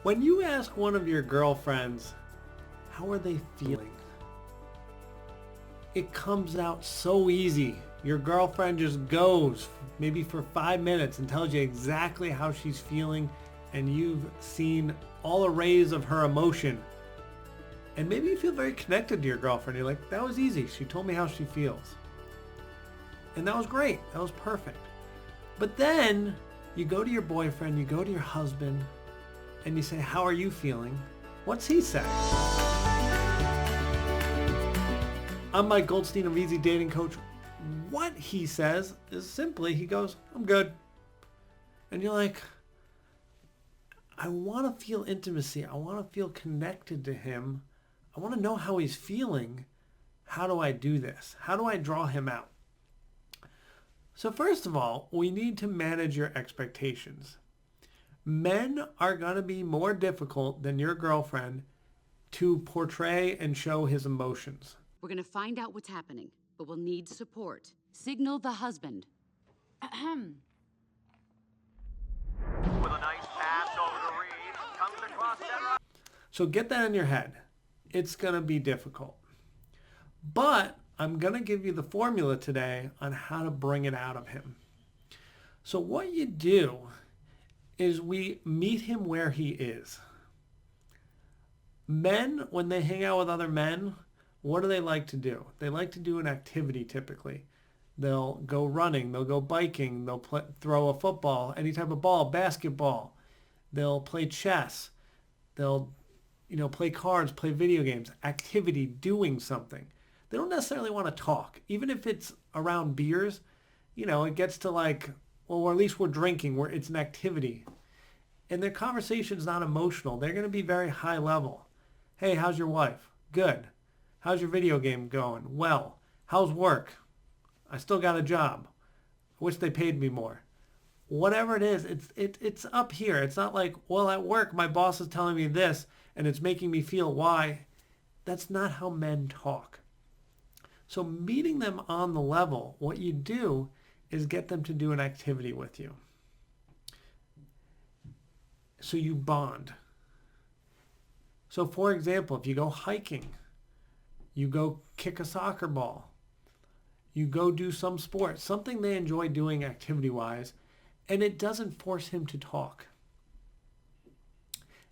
When you ask one of your girlfriends, how are they feeling? It comes out so easy. Your girlfriend just goes maybe for 5 minutes and tells you exactly how she's feeling, and you've seen all arrays of her emotion. And maybe you feel very connected to your girlfriend. You're like, that was easy. She told me how she feels. And that was great. That was perfect. But then you go to your boyfriend, you go to your husband, and you say, how are you feeling? What's he say? I'm Mike Goldstein of Easy Dating Coach. What he says is simply, he goes, I'm good. And you're like, I want to feel intimacy. I want to feel connected to him. I want to know how he's feeling. How do I do this? How do I draw him out? So first of all, we need to manage your expectations. Men are going to be more difficult than your girlfriend to portray and show his emotions. We're gonna find out what's happening, but we'll need support. Signal the husband. Ahem. With a nice pass over to Reed, comes across center. So get that in your head. It's going to be difficult. But I'm going to give you the formula today on how to bring it out of him. So what you do is we meet him where he is. Men, when they hang out with other men, what do they like to do? They like to do an activity typically. They'll go running, they'll go biking, they'll throw a football, any type of ball, basketball. They'll play chess. They'll, play cards, play video games, activity, doing something. They don't necessarily want to talk. Even if it's around beers, it gets to like, well, or at least we're drinking, where it's an activity. And their conversation's not emotional. They're going to be very high level. Hey, how's your wife? Good. How's your video game going? Well. How's work? I still got a job. I wish they paid me more. Whatever it is, it's up here. It's not like, well, at work, my boss is telling me this, and it's making me feel why. That's not how men talk. So meeting them on the level, what you do is get them to do an activity with you. So you bond. So for example, if you go hiking, you go kick a soccer ball, you go do some sport, something they enjoy doing activity-wise, and it doesn't force him to talk.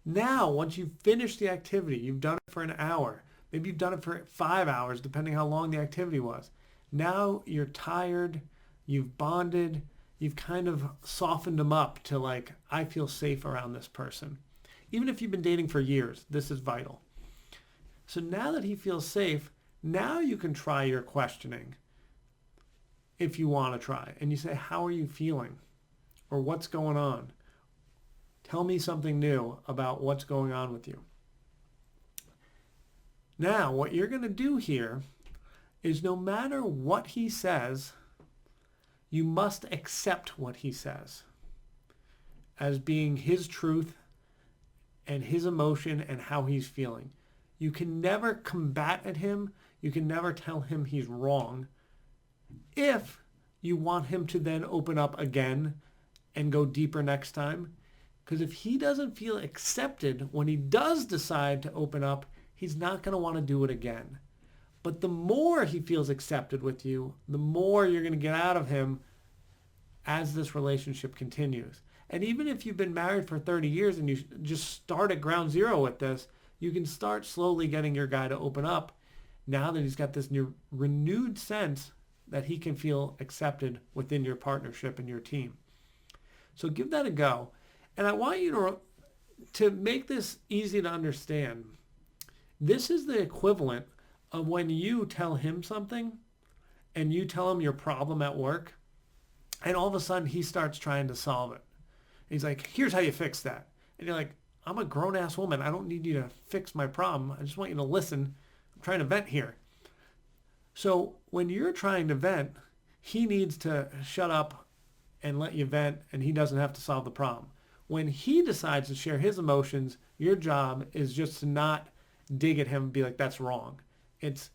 Now, once you've finished the activity, you've done it for an hour, maybe you've done it for 5 hours, depending how long the activity was. Now you're tired, you've bonded, you've kind of softened them up to like, I feel safe around this person. Even if you've been dating for years, this is vital. So now that he feels safe, now you can try your questioning if you want to try. And you say, how are you feeling? Or what's going on? Tell me something new about what's going on with you. Now, what you're going to do here is no matter what he says, you must accept what he says as being his truth and his emotion and how he's feeling. You can never combat at him. You can never tell him he's wrong if you want him to then open up again and go deeper next time. Because if he doesn't feel accepted when he does decide to open up, he's not going to want to do it again. But the more he feels accepted with you, the more you're going to get out of him as this relationship continues. And even if you've been married for 30 years and you just start at ground zero with this, you can start slowly getting your guy to open up now that he's got this new renewed sense that he can feel accepted within your partnership and your team. So give that a go. And I want you to make this easy to understand. This is the equivalent of when you tell him something and you tell him your problem at work, and all of a sudden he starts trying to solve it. He's like, here's how you fix that. And you're like, I'm a grown-ass woman. I don't need you to fix my problem. I just want you to listen. I'm trying to vent here. So when you're trying to vent, he needs to shut up and let you vent, and he doesn't have to solve the problem. When he decides to share his emotions, your job is just to not dig at him and be like, that's wrong. It's,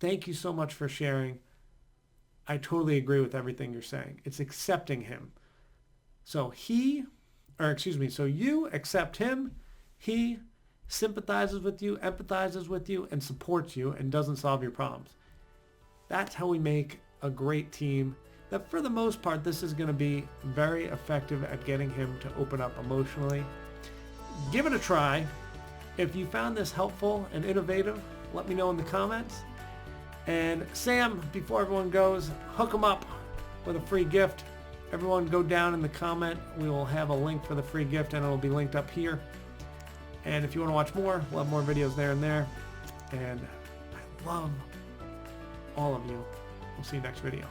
thank you so much for sharing. I totally agree with everything you're saying. It's accepting him. So he or excuse me, so you accept him, he sympathizes with you, empathizes with you, and supports you and doesn't solve your problems. That's how we make a great team that for the most part, this is going to be very effective at getting him to open up emotionally. Give it a try. If you found this helpful and innovative, let me know in the comments. And Sam, before everyone goes, hook them up with a free gift. Everyone go down in the comment. We will have a link for the free gift and it'll be linked up here. And if you want to watch more, we'll have more videos there and there. And I love all of you. We'll see you next video.